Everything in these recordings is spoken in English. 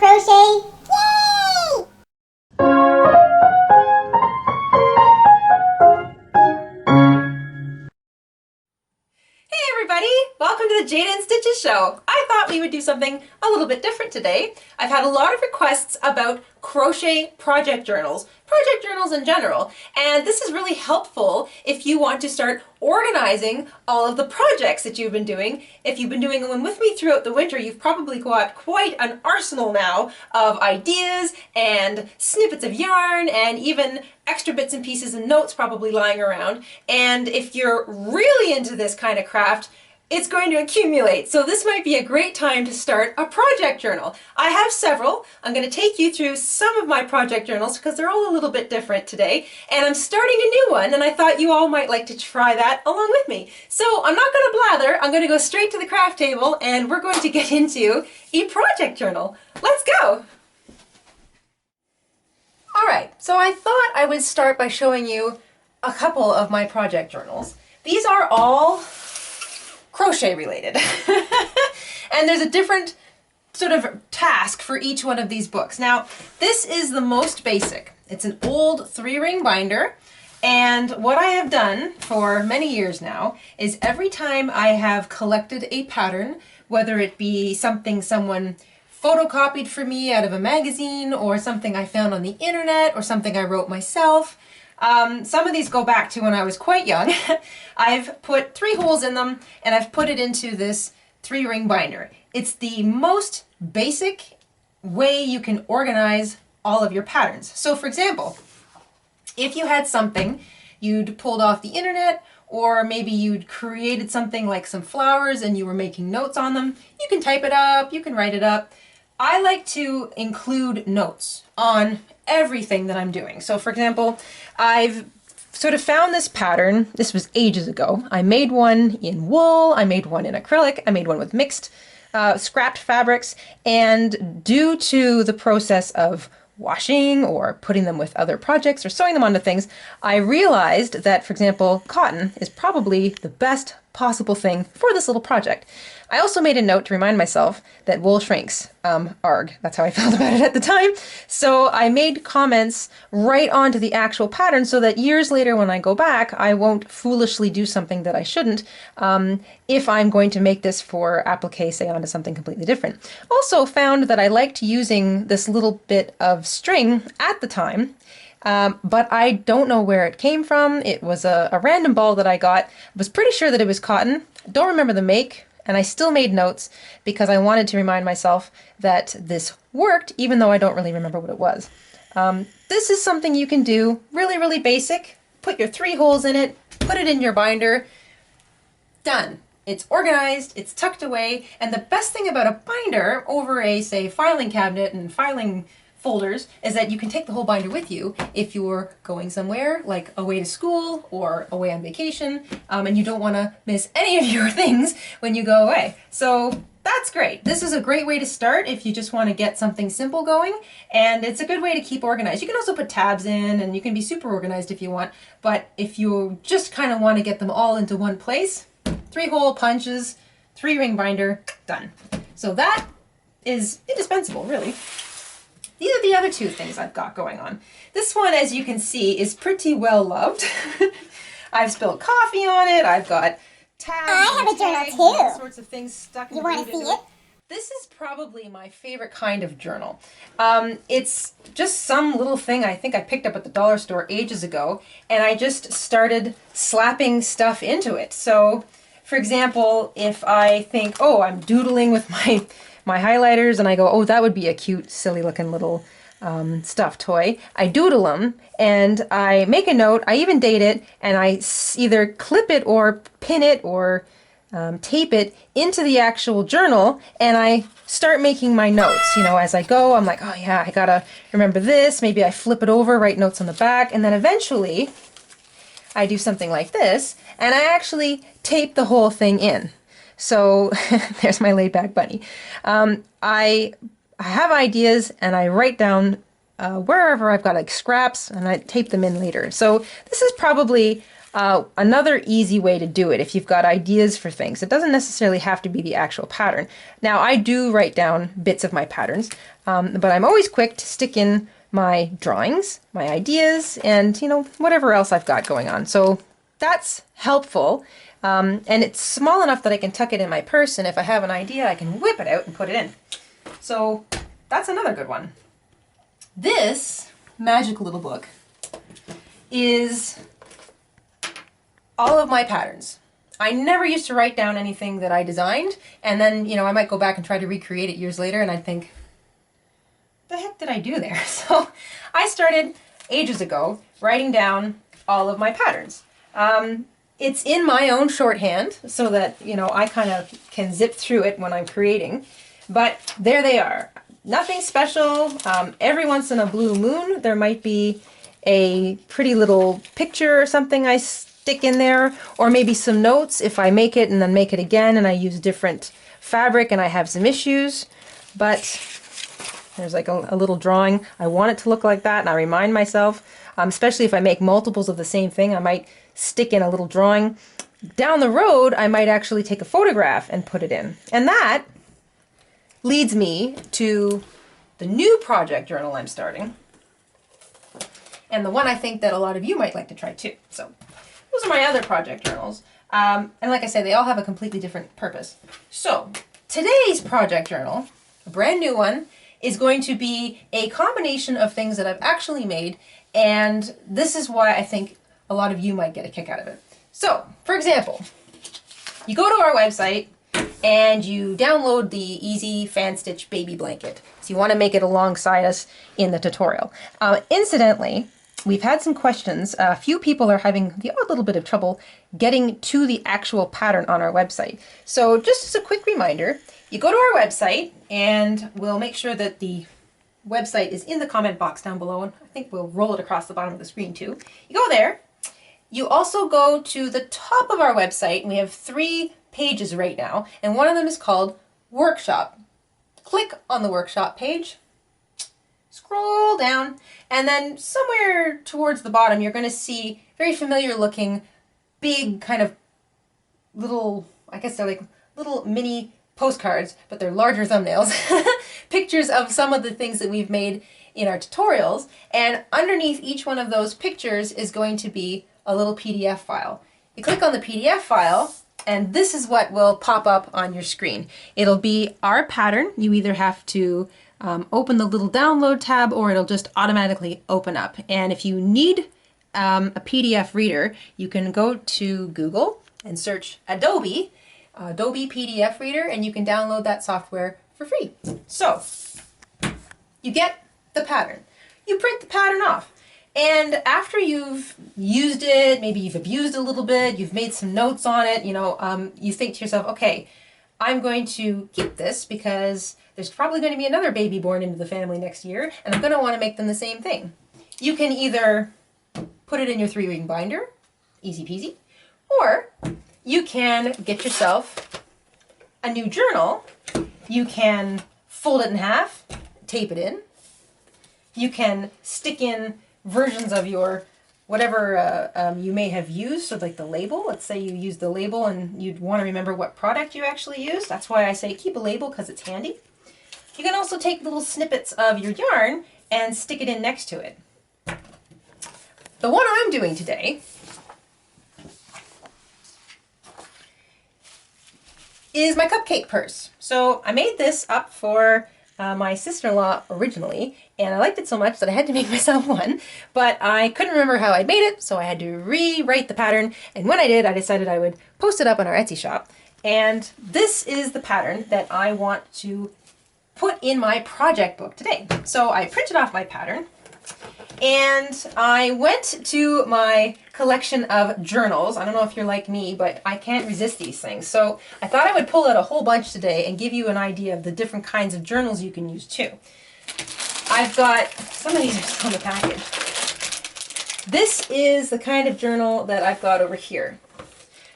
crochet. Yay! Hey everybody! Welcome to the Jayda InStitches show. I thought we would do something a little bit different today. I've had a lot of requests about crochet project journals in general, and this is really helpful if you want to start organizing all of the projects that you've been doing. If you've been doing them with me throughout the winter, you've probably got quite an arsenal now of ideas and snippets of yarn and even extra bits and pieces and notes probably lying around. And if you're really into this kind of craft, it's going to accumulate. So this might be a great time to start a project journal. I have several. I'm going to take you through some of my project journals because they're all a little bit different today. And I'm starting a new one, and I thought you all might like to try that along with me. So I'm not going to blather. I'm going to go straight to the craft table, and we're going to get into a project journal. Let's go! All right, so I thought I would start by showing you a couple of my project journals. These are all crochet related. And there's a different sort of task for each one of these books. Now, this is the most basic. It's an old 3-ring binder. And what I have done for many years now is every time I have collected a pattern, whether it be something someone photocopied for me out of a magazine or something I found on the internet or something I wrote myself, some of these go back to when I was quite young. I've put 3 holes in them and I've put it into this 3-ring binder. It's the most basic way you can organize all of your patterns. So for example, if you had something you'd pulled off the internet, or maybe you'd created something like some flowers and you were making notes on them, you can type it up, you can write it up. I like to include notes on everything that I'm doing. So for example, I've sort of found this pattern. This was ages ago. I made one in wool, I made one in acrylic, I made one with mixed scrapped fabrics, and due to the process of washing or putting them with other projects or sewing them onto things, I realized that, for example, cotton is probably the best possible thing for this little project. I also made a note to remind myself that wool shrinks. Arg, that's how I felt about it at the time. So I made comments right onto the actual pattern so that years later when I go back, I won't foolishly do something that I shouldn't if I'm going to make this for applique, say, onto something completely different. Also found that I liked using this little bit of string at the time, but I don't know where it came from. It was a random ball that I got. I was pretty sure that it was cotton. Don't remember the make. And I still made notes because I wanted to remind myself that this worked, even though I don't really remember what it was. This is something you can do, really, really basic. Put your 3 holes in it, put it in your binder, done. It's organized, it's tucked away, and the best thing about a binder over a, say, filing cabinet and filing folders is that you can take the whole binder with you if you're going somewhere, like away to school or away on vacation, and you don't want to miss any of your things when you go away. So that's great. This is a great way to start if you just want to get something simple going, and it's a good way to keep organized. You can also put tabs in, and you can be super organized if you want, but if you just kind of want to get them all into one place, 3-hole punches, 3-ring binder, done. So that is indispensable, really. These are the other 2 things I've got going on. This one, as you can see, is pretty well loved. I've spilled coffee on it. I've got tabs. I have a journal too. All sorts of things stuck in. You want to see it? This is probably my favorite kind of journal. It's just some little thing I think I picked up at the dollar store ages ago, and I just started slapping stuff into it. So, for example, if I think, oh, I'm doodling with my highlighters, and I go, oh, that would be a cute, silly looking little stuffed toy. I doodle them, and I make a note, I even date it, and I either clip it or pin it or tape it into the actual journal, and I start making my notes. You know, as I go, I'm like, oh yeah, I gotta remember this. Maybe I flip it over, write notes on the back, and then eventually I do something like this, and I actually tape the whole thing in. So there's my laid back bunny. I have ideas and I write down wherever I've got like scraps, and I tape them in later. So this is probably Another easy way to do it if you've got ideas for things. It doesn't necessarily have to be the actual pattern. Now, I do write down bits of my patterns, but I'm always quick to stick in my drawings, my ideas, and whatever else I've got going on. So that's helpful. And it's small enough that I can tuck it in my purse, and if I have an idea, I can whip it out and put it in. So that's another good one. This magic little book is all of my patterns. I never used to write down anything that I designed, and then, I might go back and try to recreate it years later, and I'd think, what the heck did I do there? So I started ages ago writing down all of my patterns. It's in my own shorthand so that, I kind of can zip through it when I'm creating, but there they are. Nothing special. Every once in a blue moon, there might be a pretty little picture or something I stick in there, or maybe some notes if I make it and then make it again and I use different fabric and I have some issues. But there's like a little drawing. I want it to look like that, and I remind myself, especially if I make multiples of the same thing, I might stick in a little drawing. Down the road, I might actually take a photograph and put it in. And that leads me to the new project journal I'm starting, and the one I think that a lot of you might like to try too. So those are my other project journals. And like I said, they all have a completely different purpose. So today's project journal, a brand new one, is going to be a combination of things that I've actually made, and this is why I think a lot of you might get a kick out of it. So, for example, you go to our website and you download the Easy Fan Stitch Baby Blanket. So you want to make it alongside us in the tutorial. Incidentally, we've had some questions. A few people are having the odd little bit of trouble getting to the actual pattern on our website. So just as a quick reminder, you go to our website, and we'll make sure that the website is in the comment box down below, and I think we'll roll it across the bottom of the screen too. You go there. You also go to the top of our website, and we have 3 pages right now, and one of them is called Workshop. Click on the Workshop page, scroll down, and then somewhere towards the bottom you're going to see very familiar looking big kind of little, I guess they're like little mini postcards, but they're larger thumbnails, pictures of some of the things that we've made in our tutorials, and underneath each one of those pictures is going to be a little PDF file. You click on the PDF file, and this is what will pop up on your screen. It'll be our pattern. You either have to open the little download tab, or it'll just automatically open up. And if you need a PDF reader, you can go to Google and search Adobe PDF Reader, and you can download that software for free. So you get the pattern. You print the pattern off. And after you've used it, maybe you've abused it a little bit, you've made some notes on it, you think to yourself, okay, I'm going to keep this because there's probably going to be another baby born into the family next year, and I'm going to want to make them the same thing. You can either put it in your 3-ring binder, easy peasy, or you can get yourself a new journal. You can fold it in half, tape it in. You can stick in versions of your whatever you may have used, so like the label. Let's say you use the label and you'd want to remember what product you actually used. That's why I say keep a label, because it's handy. You can also take little snippets of your yarn and stick it in next to it. The one I'm doing today is my cupcake purse. So I made this up for my sister-in-law originally, and I liked it so much that I had to make myself one, but I couldn't remember how I made it, so I had to rewrite the pattern, and when I did, I decided I would post it up on our Etsy shop. And this is the pattern that I want to put in my project book today. So I printed off my pattern, and I went to my collection of journals. I don't know if you're like me, but I can't resist these things. So I thought I would pull out a whole bunch today and give you an idea of the different kinds of journals you can use too. I've got, some of these are still in the package. This is the kind of journal that I've got over here.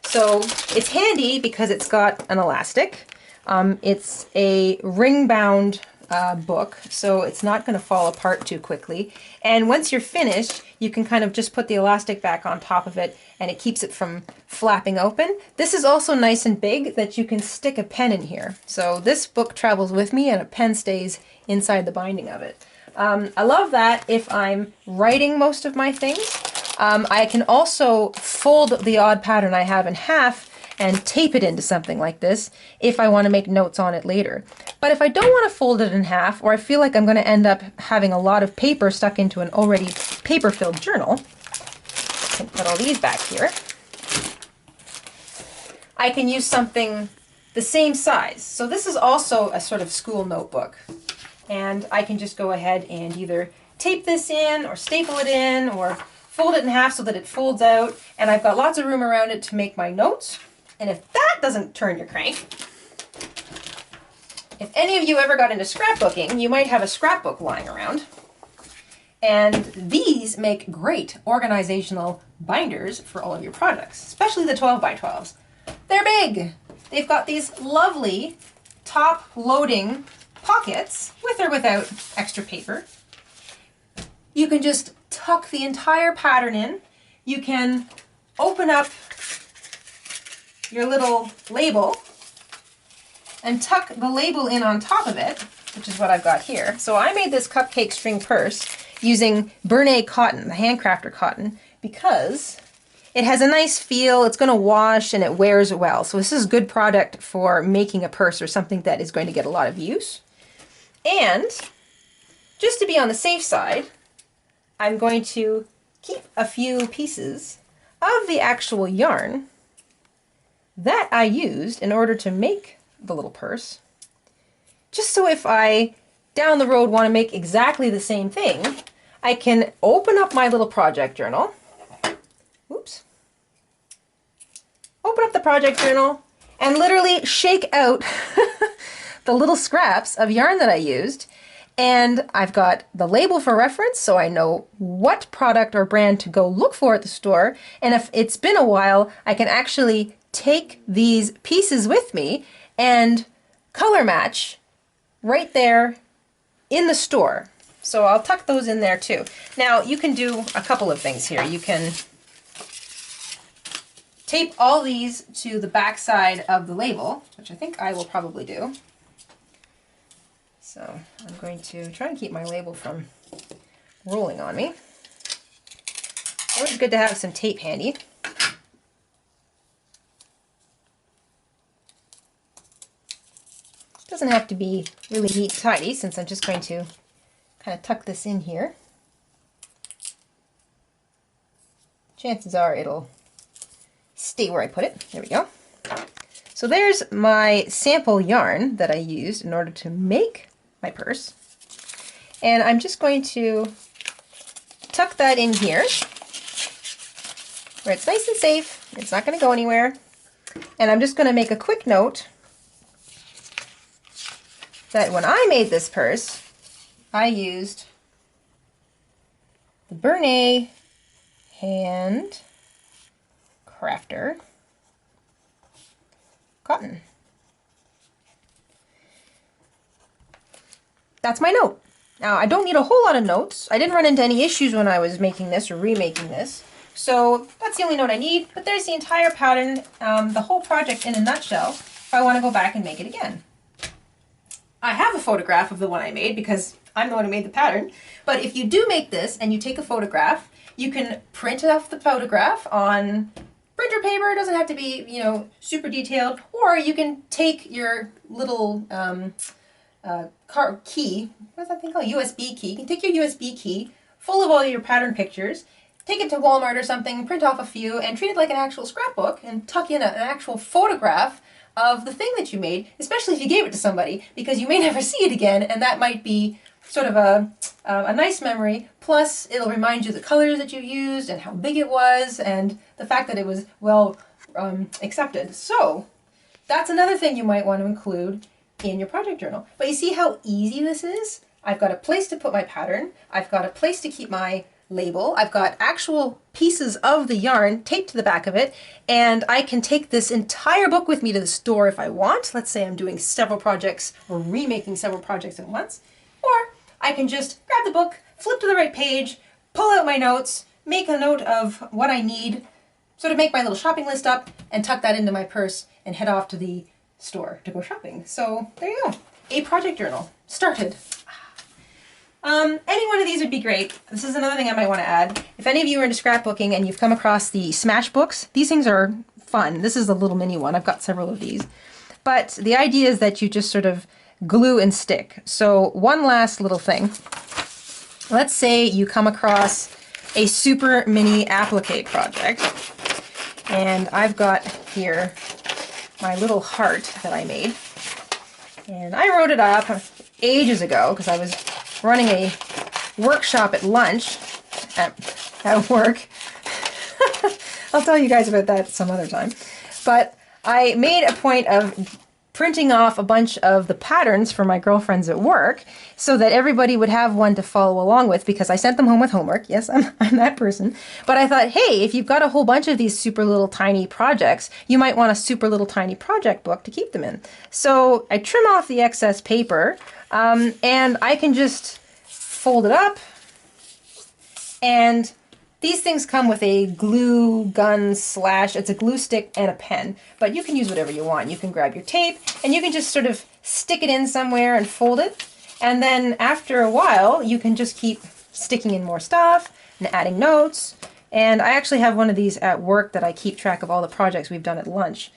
So it's handy because it's got an elastic. It's a ring-bound book, so it's not going to fall apart too quickly. And once you're finished, you can kind of just put the elastic back on top of it, and it keeps it from flapping open. This is also nice and big that you can stick a pen in here. So this book travels with me, and a pen stays inside the binding of it. I love that if I'm writing most of my things. I can also fold the odd pattern I have in half and tape it into something like this if I want to make notes on it later. But if I don't want to fold it in half, or I feel like I'm going to end up having a lot of paper stuck into an already paper-filled journal, I can put all these back here. I can use something the same size. So this is also a sort of school notebook. And I can just go ahead and either tape this in or staple it in or fold it in half so that it folds out. And I've got lots of room around it to make my notes. And if that doesn't turn your crank, if any of you ever got into scrapbooking, you might have a scrapbook lying around. And these make great organizational binders for all of your projects, especially the 12 by 12s. They're big. They've got these lovely top-loading pockets, with or without extra paper. You can just tuck the entire pattern in. You can open up your little label and tuck the label in on top of it, which is what I've got here. So I made this cupcake string purse using Merino cotton, the handcrafter cotton, because it has a nice feel, it's going to wash, and it wears well. So this is a good product for making a purse or something that is going to get a lot of use. And just to be on the safe side, I'm going to keep a few pieces of the actual yarn that I used in order to make the little purse, just so if I down the road want to make exactly the same thing, I can open up my little project journal. Oops. Open up the project journal and literally shake out the little scraps of yarn that I used. And I've got the label for reference, so I know what product or brand to go look for at the store. And if it's been a while, I can actually take these pieces with me and color match right there in the store. So I'll tuck those in there too. Now you can do a couple of things here. You can tape all these to the back side of the label, which I think I will probably do. So I'm going to try and keep my label from rolling on me. Always good to have some tape handy. Doesn't have to be really neat and tidy, since I'm just going to kind of tuck this in here. Chances are it'll stay where I put it. There we go. So there's my sample yarn that I used in order to make my purse. And I'm just going to tuck that in here where it's nice and safe. It's not going to go anywhere. And I'm just going to make a quick note that when I made this purse, I used the Merino hand crafter cotton. That's my note. Now, I don't need a whole lot of notes. I didn't run into any issues when I was making this or remaking this. So that's the only note I need, but there's the entire pattern, the whole project in a nutshell, if I want to go back and make it again. I have a photograph of the one I made because I'm the one who made the pattern. But if you do make this and you take a photograph, you can print off the photograph on printer paper. It doesn't have to be, you know, super detailed. Or you can take your little car key, what's that thing called? USB key. You can take your USB key full of all your pattern pictures, take it to Walmart or something, print off a few, and treat it like an actual scrapbook and tuck in an actual photograph of the thing that you made, especially if you gave it to somebody, because you may never see it again, and that might be sort of a nice memory. Plus, it'll remind you the colors that you used and how big it was and the fact that it was well accepted. So that's another thing you might want to include in your project journal. But you see how easy this is? I've got a place to put my pattern. I've got a place to keep my label. I've got actual pieces of the yarn taped to the back of it, and I can take this entire book with me to the store if I want. Let's say I'm doing several projects or remaking several projects at once. Or I can just grab the book, flip to the right page, pull out my notes, make a note of what I need, sort of make my little shopping list up, and tuck that into my purse and head off to the store to go shopping. So there you go. A project journal started. Any one of these would be great. This is another thing I might want to add. If any of you are into scrapbooking and you've come across the Smash books, these things are fun. This is a little mini one. I've got several of these. But the idea is that you just sort of glue and stick. So one last little thing. Let's say you come across a super mini applique project. And I've got here my little heart that I made. And I wrote it up ages ago because I was running a workshop at lunch at work. I'll tell you guys about that some other time. But I made a point of printing off a bunch of the patterns for my girlfriends at work so that everybody would have one to follow along with, because I sent them home with homework. Yes, I'm that person. But I thought, hey, if you've got a whole bunch of these super little tiny projects, you might want a super little tiny project book to keep them in. So I trim off the excess paper, and I can just fold it up, and these things come with a glue gun slash, it's a glue stick and a pen, but you can use whatever you want. You can grab your tape and you can just sort of stick it in somewhere and fold it. And then after a while, you can just keep sticking in more stuff and adding notes. And I actually have one of these at work that I keep track of all the projects we've done at lunch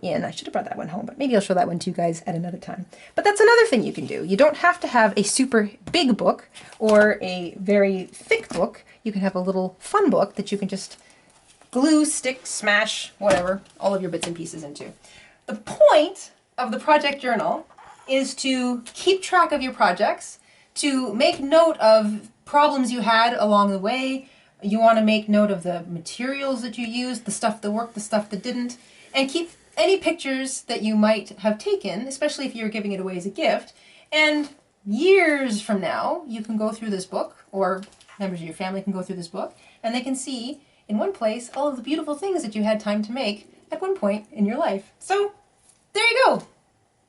in. I should have brought that one home, but maybe I'll show that one to you guys at another time. But that's another thing you can do. You don't have to have a super big book or a very thick book. You can have a little fun book that you can just glue, stick, smash, whatever, all of your bits and pieces into. The point of the project journal is to keep track of your projects, to make note of problems you had along the way. You want to make note of the materials that you used, the stuff that worked, the stuff that didn't, and keep any pictures that you might have taken, especially if you're giving it away as a gift. And years from now, you can go through this book, or members of your family can go through this book, and they can see in one place all of the beautiful things that you had time to make at one point in your life. So there you go.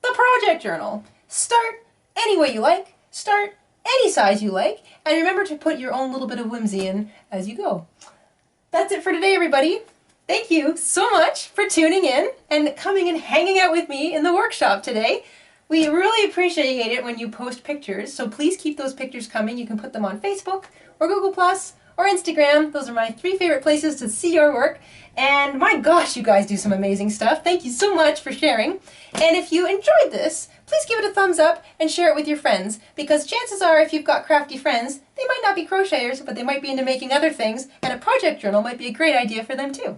The project journal. Start any way you like. Start any size you like. And remember to put your own little bit of whimsy in as you go. That's it for today, everybody. Thank you so much for tuning in and coming and hanging out with me in the workshop today. We really appreciate it when you post pictures, so please keep those pictures coming. You can put them on Facebook or Google Plus or Instagram. Those are my 3 favorite places to see your work. And my gosh, you guys do some amazing stuff. Thank you so much for sharing. And if you enjoyed this, please give it a thumbs up and share it with your friends, because chances are if you've got crafty friends, they might not be crocheters, but they might be into making other things, and a project journal might be a great idea for them too.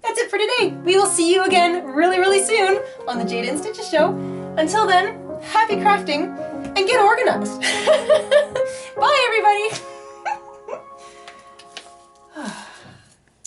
That's it for today. We will see you again really, really soon on the Jayda InStitches show. Until then, happy crafting and get organized.